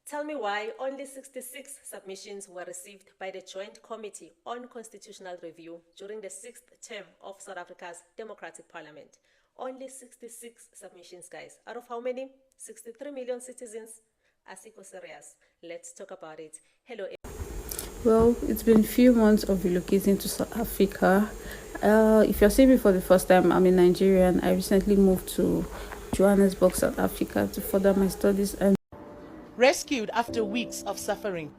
Tell me why only 66 submissions were received by the Joint Committee on Constitutional Review during the 6th term of South Africa's democratic parliament. Only 66 submissions, guys. Out of how many? 63 million citizens? Asiko serious. Let's talk about it. Hello. Well, it's been a few months of relocating to South Africa. If you're seeing me for the first time, I'm a Nigerian. I recently moved to Johannesburg, South Africa to further my studies. And rescued after weeks of suffering,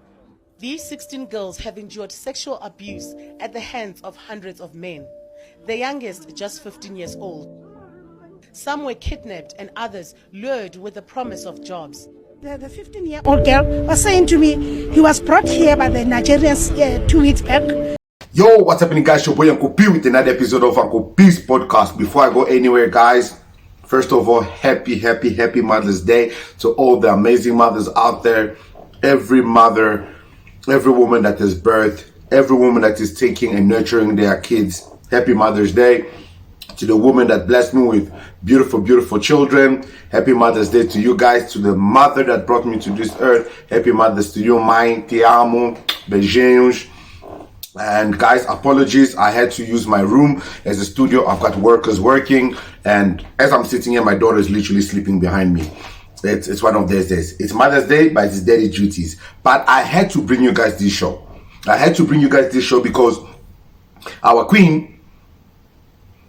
these 16 girls have endured sexual abuse at the hands of hundreds of men, the youngest just 15 years old. Some were kidnapped and others lured with the promise of jobs. The 15-year-old girl was saying to me he was brought here by the Nigerians 2 weeks back. Yo, what's happening, guys? Your boy Uncle P with another episode of Uncle P's podcast. Before I go anywhere, guys, first of all, happy Mother's Day to all the amazing mothers out there. Every mother, every woman that has birthed, every woman that is taking and nurturing their kids. Happy Mother's Day. To the woman that blessed me with beautiful children. Happy Mother's Day to you guys. To the mother that brought me to this earth. Happy Mother's to you, mãe. Te amo. Beijinhos. And guys, apologies. I had to use my room as a studio. I've got workers working. And as I'm sitting here, my daughter is literally sleeping behind me. It's one of those days. It's Mother's Day, but it's daddy duties. But I had to bring you guys this show. Because our queen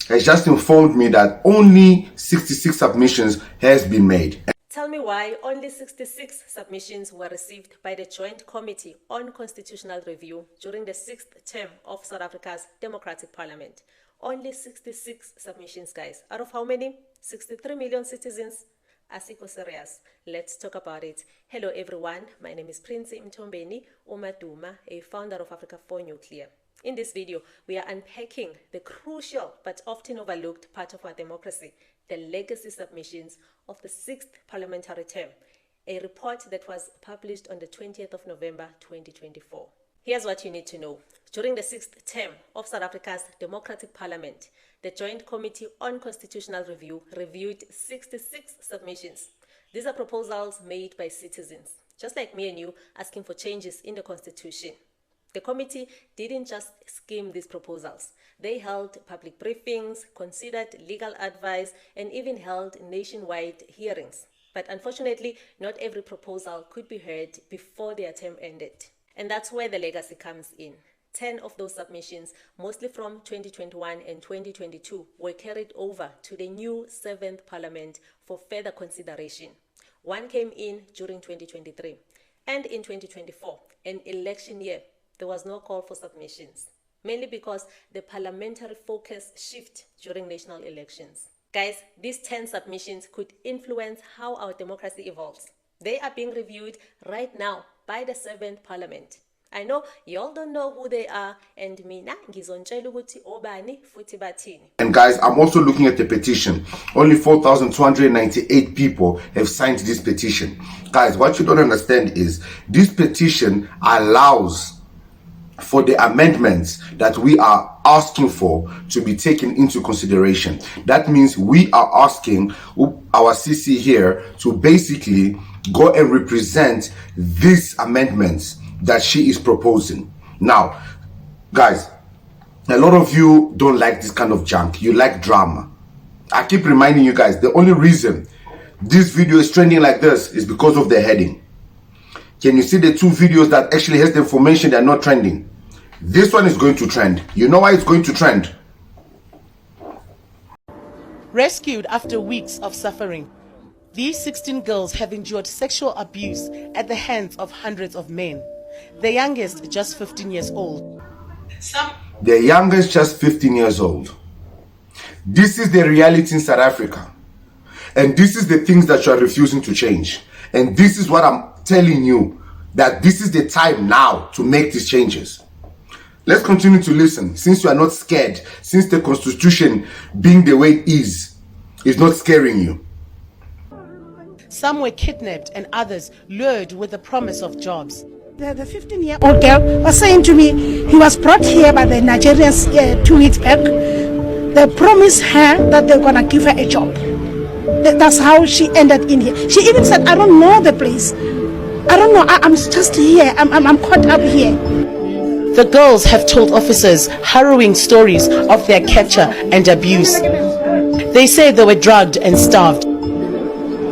has just informed me that only 66 submissions has been made. Tell me why only 66 submissions were received by the Joint Committee on Constitutional Review during the 6th term of South Africa's democratic parliament. Only 66 submissions, guys. Out of how many? 63 million citizens? Asiko serious. Let's talk about it. Hello everyone, my name is Prince Mtombeni Umaduma, a founder of Africa for Nuclear. In this video, we are unpacking the crucial but often overlooked part of our democracy, the legacy submissions of the 6th parliamentary term, a report that was published on the 20th of November 2024. Here's what you need to know. During the 6th term of South Africa's democratic parliament, the Joint Committee on Constitutional Review reviewed 66 submissions. These are proposals made by citizens, just like me and you, asking for changes in the constitution. The committee didn't just skim these proposals. They held public briefings, considered legal advice, and even held nationwide hearings. But unfortunately, not every proposal could be heard before their term ended. And that's where the legacy comes in. 10 of those submissions, mostly from 2021 and 2022, were carried over to the new 7th Parliament for further consideration. One came in during 2023. And in 2024, an election year, there was no call for submissions, mainly because the parliamentary focus shifted during national elections. Guys, these 10 submissions could influence how our democracy evolves. They are being reviewed right now by the 7th Parliament. I know y'all don't know who they are, and mina ngizontshela ukuthi obani futhi bathini. And guys, I'm also looking at the petition. Only 4,298 people have signed this petition. Guys, what you don't understand is this petition allows for the amendments that we are asking for to be taken into consideration. That means we are asking our CC here to basically go and represent these amendments that she is proposing. Now, guys, a lot of you don't like this kind of junk. You like drama. I keep reminding you guys, the only reason this video is trending like this is because of the heading. Can you see the two videos that actually has the information that are not trending? This one is going to trend. You know why it's going to trend? Rescued after weeks of suffering, these 16 girls have endured sexual abuse at the hands of hundreds of men, the youngest just 15 years old. The youngest just 15 years old. This is the reality in South Africa. And this is the things that you are refusing to change. And this is what I'm telling you, that this is the time now to make these changes. Let's continue to listen. Since you are not scared, since the constitution being the way it is not scaring you. Some were kidnapped and others lured with the promise of jobs. The 15-year-old girl was saying to me he was brought here by the Nigerians 2 weeks back. They promised her that they're going to give her a job. That's how she ended in here. She even said, I don't know the place. I don't know. I'm just here. I'm caught up here. The girls have told officers harrowing stories of their capture and abuse. They say they were drugged and starved.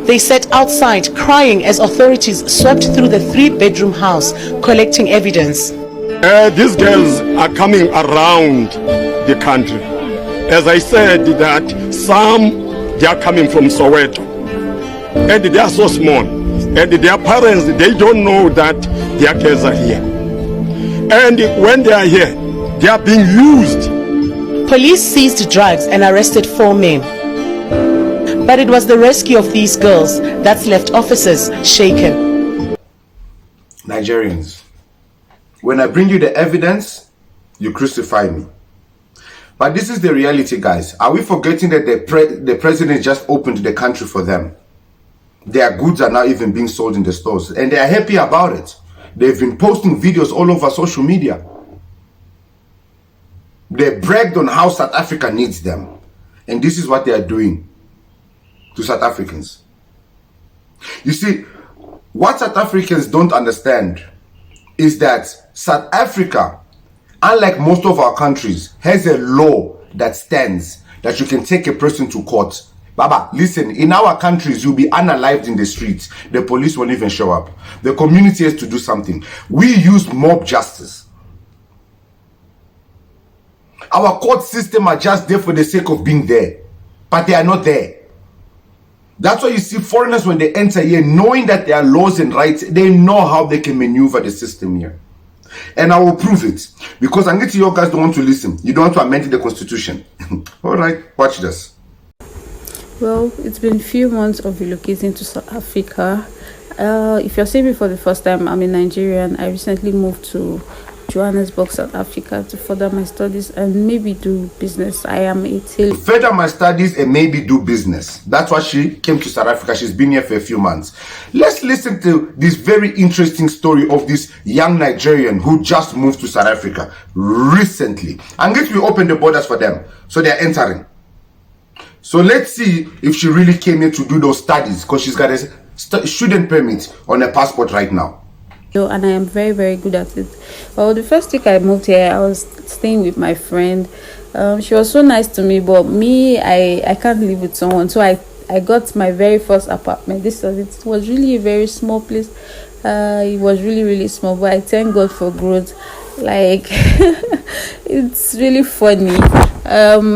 They sat outside crying as authorities swept through the 3-bedroom house collecting evidence. These girls are coming around the country. As I said, that they are coming from Soweto, and they are so small, and their parents, they don't know that their girls are here. And when they are here, they are being used. Police seized drugs and arrested 4 men. But it was the rescue of these girls that's left officers shaken. Nigerians, when I bring you the evidence, you crucify me. But this is the reality, guys. Are we forgetting that the president just opened the country for them? Their goods are now even being sold in the stores, and they are happy about it. They've been posting videos all over social media. They bragged on how South Africa needs them, and this is what they are doing to South Africans. You see, what South Africans don't understand is that South Africa, unlike most of our countries, has a law that stands that you can take a person to court. Baba, listen, in our countries, you'll be unalived in the streets. The police won't even show up. The community has to do something. We use mob justice. Our court system are just there for the sake of being there, but they are not there. That's why you see foreigners, when they enter here, knowing that there are laws and rights, they know how they can maneuver the system here. And I will prove it. Because I get you guys don't want to listen. You don't want to amend the constitution. All right, watch this. Well, it's been a few months of relocating to South Africa. If you're seeing me for the first time, I'm a Nigerian. I recently moved to Johannesburg, South Africa to further my studies and maybe do business. I am a tailor. Further my studies and maybe do business. That's why she came to South Africa. She's been here for a few months. Let's listen to this very interesting story of this young Nigerian who just moved to South Africa recently. And guess we open the borders for them, so they're entering. So let's see if she really came here to do those studies, because she's got a student permit on her passport right now. And I am very, very good at it. Well, the first week I moved here, I was staying with my friend. She was so nice to me, but me, I can't live with someone. So I got my very first apartment. It was really a very small place. It was really, really small, but I thank God for growth. Like, it's really funny.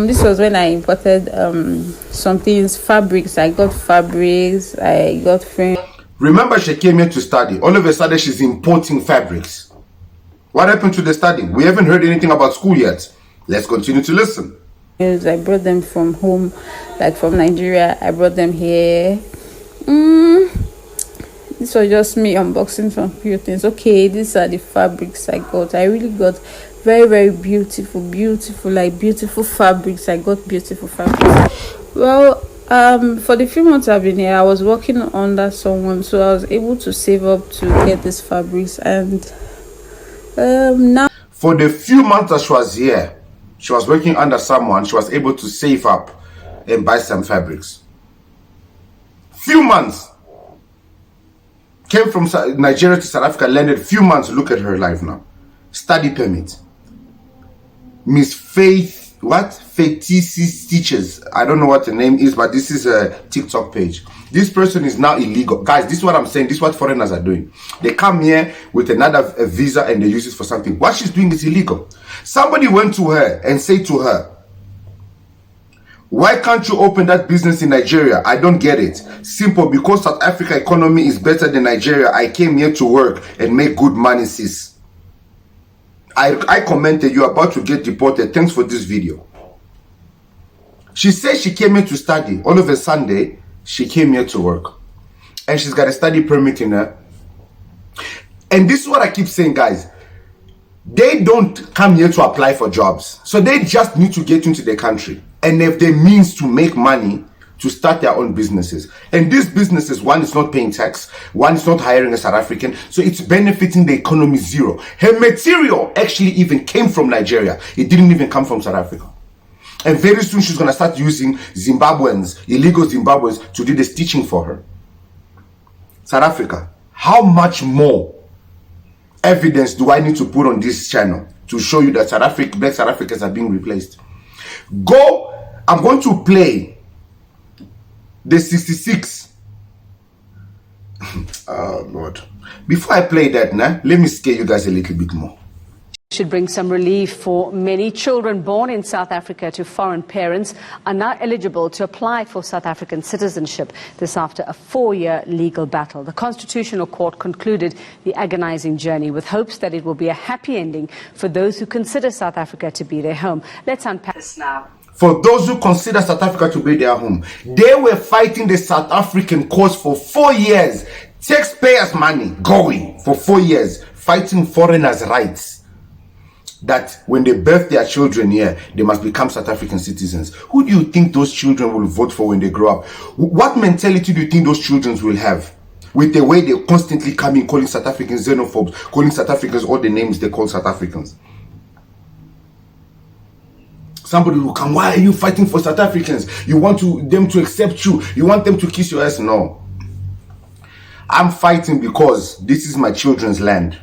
This was when I imported some things, fabrics. I got fabrics, I got frames. Remember, she came here to study. All of a sudden, she's importing fabrics. What happened to the study? We haven't heard anything about school yet. Let's continue to listen. I brought them from home, like from Nigeria. I brought them here. This was just me unboxing some few things. Okay, these are the fabrics I got. I really got very, very beautiful fabrics. I got beautiful fabrics. Well, for the few months I've been here, I was working under someone, so I was able to save up to get these fabrics. And now, for the few months that she was here, she was working under someone. She was able to save up and buy some fabrics. Few months. Came from Nigeria to South Africa, landed few months. Look at her life now. Study permit. Miss Faith, what? Faith Teachers. I don't know what the name is, but this is a TikTok page. This person is now illegal. Guys, this is what I'm saying. This is what foreigners are doing. They come here with another visa and they use it for something. What she's doing is illegal. Somebody went to her and said to her, why can't you open that business in Nigeria? I don't get it. Simple, because South Africa economy is better than Nigeria. I came here to work and make good money, sis. I commented, you're about to get deported. Thanks for this video. She says she came here to study. All of a Sunday, she came here to work. And she's got a study permit in her. And this is what I keep saying, guys. They don't come here to apply for jobs. So they just need to get into the country. And if they means to make money, to start their own businesses. And these businesses, one is not paying tax, one is not hiring a South African, so it's benefiting the economy zero. Her material actually even came from Nigeria. It didn't even come from South Africa. And very soon she's going to start using Zimbabweans, illegal Zimbabweans, to do the stitching for her. South Africa, how much more evidence do I need to put on this channel to show you that black South Africans are being replaced? I'm going to play the 66. Oh Lord. Before I play that, let me scare you guys a little bit more. Should bring some relief for many children born in South Africa to foreign parents are now eligible to apply for South African citizenship. This after a 4-year legal battle. The Constitutional Court concluded the agonizing journey with hopes that it will be a happy ending for those who consider South Africa to be their home. Let's unpack this now. For those who consider South Africa to be their home, they were fighting the South African cause for 4 years. Taxpayers' money going for 4 years, fighting foreigners' rights. That when they birth their children here, they must become South African citizens. Who do you think those children will vote for when they grow up? What mentality do you think those children will have? With the way they constantly come in calling South Africans xenophobes, calling South Africans all the names they call South Africans. Somebody will come, why are you fighting for South Africans? You want them to accept you. You want them to kiss your ass? No. I'm fighting because this is my children's land.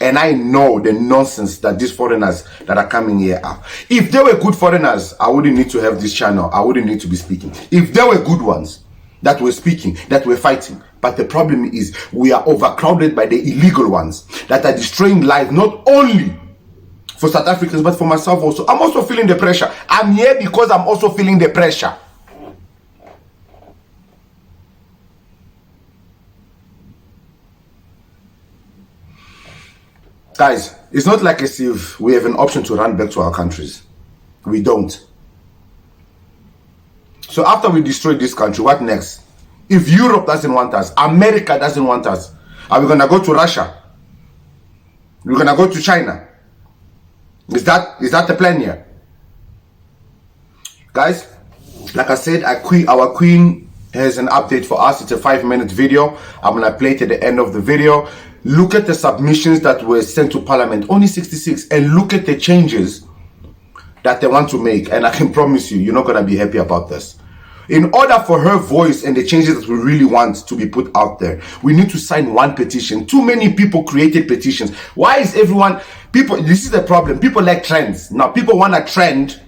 And I know the nonsense that these foreigners that are coming here are. If they were good foreigners, I wouldn't need to have this channel. I wouldn't need to be speaking. If they were good ones that were speaking, that were fighting. But the problem is we are overcrowded by the illegal ones that are destroying life, not only for South Africans, but for myself also. I'm also feeling the pressure. I'm here because I'm also feeling the pressure. Guys, it's not like as if we have an option to run back to our countries. We don't. So after we destroy this country, what next? If Europe doesn't want us, America doesn't want us, are we going to go to Russia? We're going to go to China? Is that the plan here? Guys, like I said, our queen has an update for us. It's a 5-minute video. I'm going to play it at the end of the video. Look at the submissions that were sent to Parliament, only 66, and look at the changes that they want to make. And I can promise you, you're not going to be happy about this. In order for her voice and the changes that we really want to be put out there, we need to sign one petition. Too many people created petitions. Why is this is the problem. People like trends. Now people want a trend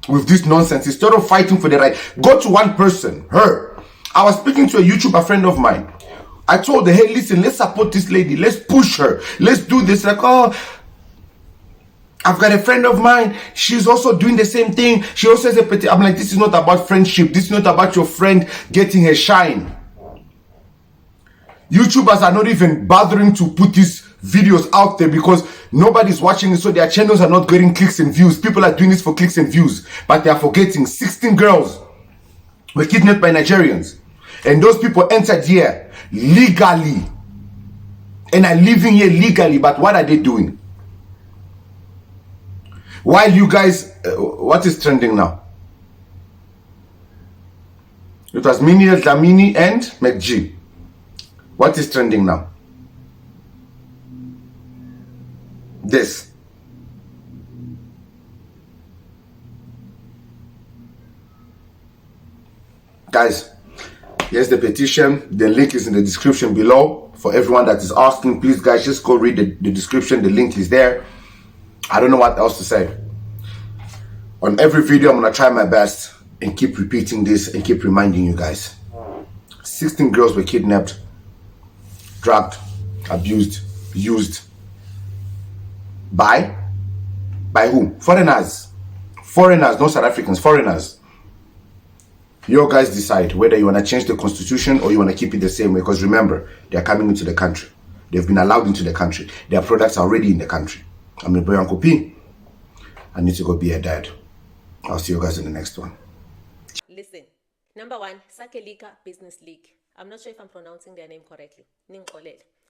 with this nonsense. Instead of fighting for the right, go to one person, her. I was speaking to a YouTuber friend of mine. I told her, hey, listen, let's support this lady. Let's push her. Let's do this. Like, oh, I've got a friend of mine. She's also doing the same thing. She also has a petition. I'm like, this is not about friendship. This is not about your friend getting her shine. YouTubers are not even bothering to put these videos out there because nobody's watching it. So their channels are not getting clicks and views. People are doing this for clicks and views. But they are forgetting 16 girls were kidnapped by Nigerians. And those people entered here legally and are living here legally, but what are they doing? While you guys, what is trending now? It was Mini, Dlamini and McG. What is trending now? This. Guys, here's the petition. The link is in the description below. For everyone that is asking, please guys, just go read the description. The link is there. I don't know what else to say. On every video, I'm going to try my best and keep repeating this and keep reminding you guys. 16 girls were kidnapped, drugged, abused, used. By whom? Foreigners. Foreigners, not South Africans, foreigners. You guys decide whether you want to change the constitution or you want to keep it the same way. Because remember, they are coming into the country. They've been allowed into the country. Their products are already in the country. I'm a boy Uncle P. I need to go be a dad. I'll see you guys in the next one. Listen, number 1, Sakelika Business League. I'm not sure if I'm pronouncing their name correctly.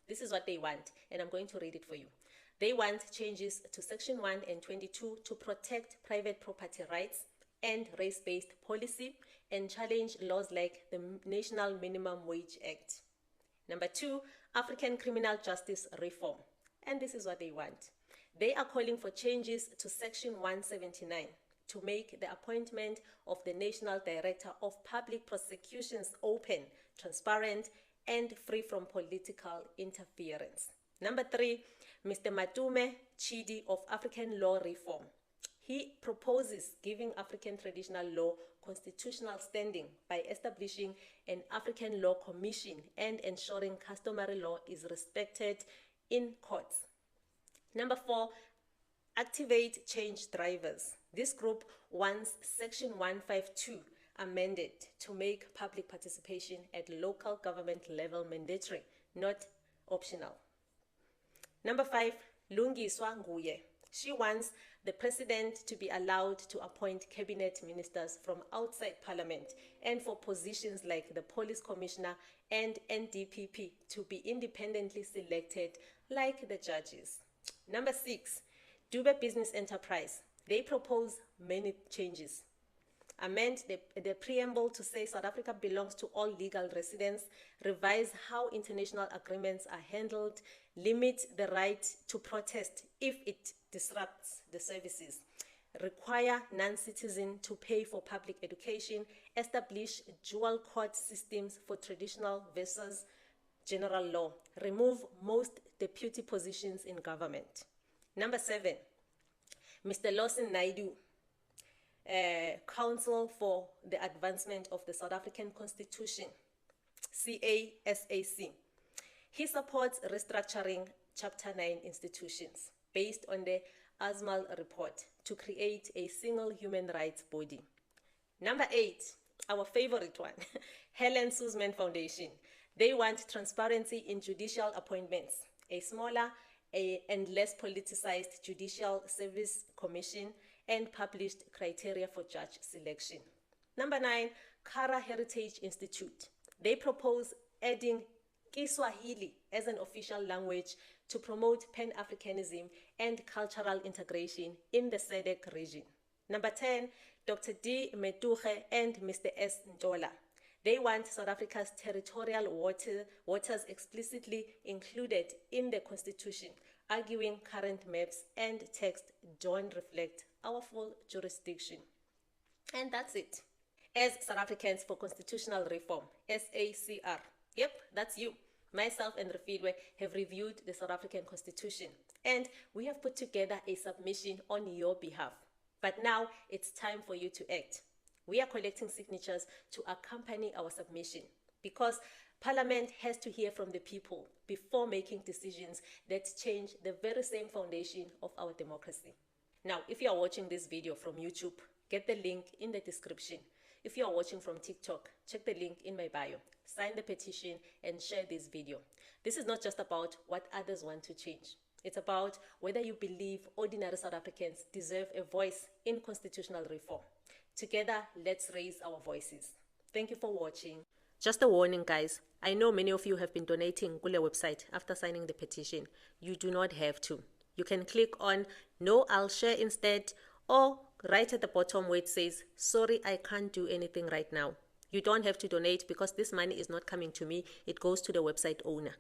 This is what they want, and I'm going to read it for you. They want changes to Section 1 and 22 to protect private property rights and race-based policy and challenge laws like the National Minimum Wage Act. Number 2, African criminal justice reform. And this is what they want. They are calling for changes to Section 179 to make the appointment of the National Director of Public Prosecutions open, transparent, and free from political interference. Number 3, Mr. Matume Chidi of African Law Reform. He proposes giving African traditional law constitutional standing by establishing an African Law Commission and ensuring customary law is respected in courts. Number 4, activate change drivers. This group wants Section 152 amended to make public participation at local government level mandatory, not optional. Number 5, Lungiswa Nguye. She wants the president to be allowed to appoint cabinet ministers from outside parliament and for positions like the police commissioner and NDPP to be independently selected like the judges. Number 6, Dube Business Enterprise. They propose many changes. Amend the preamble to say South Africa belongs to all legal residents, revise how international agreements are handled, limit the right to protest if it disrupts the services, require non-citizens to pay for public education, establish dual court systems for traditional versus general law, remove most deputy positions in government. Number 7, Mr. Lawson Naidu, Council for the Advancement of the South African Constitution, CASAC. He supports restructuring Chapter 9 institutions based on the Asmal report to create a single human rights body. Number 8, our favorite one, Helen Suzman Foundation. They want transparency in judicial appointments, a smaller and less politicized Judicial Service Commission, and published criteria for judge selection. Number 9, Kara Heritage Institute. They propose adding Kiswahili as an official language to promote Pan-Africanism and cultural integration in the SADC region. Number 10, Dr. D. Metuche and Mr. S. Ntola. They want South Africa's territorial waters explicitly included in the Constitution, arguing current maps and text don't reflect our full jurisdiction. And that's it. As South Africans for Constitutional Reform, SACR, yep, that's you. Myself and Refidwe have reviewed the South African Constitution, and we have put together a submission on your behalf. But now it's time for you to act. We are collecting signatures to accompany our submission because Parliament has to hear from the people before making decisions that change the very same foundation of our democracy. Now, if you are watching this video from YouTube, get the link in the description. If you are watching from TikTok, check the link in my bio. Sign the petition and share this video. This is not just about what others want to change. It's about whether you believe ordinary South Africans deserve a voice in constitutional reform. Together, let's raise our voices. Thank you for watching. Just a warning, guys. I know many of you have been donating Kule website after signing the petition. You do not have to. You can click on No, I'll share instead, or right at the bottom where it says, sorry, I can't do anything right now. You don't have to donate because this money is not coming to me. It goes to the website owner.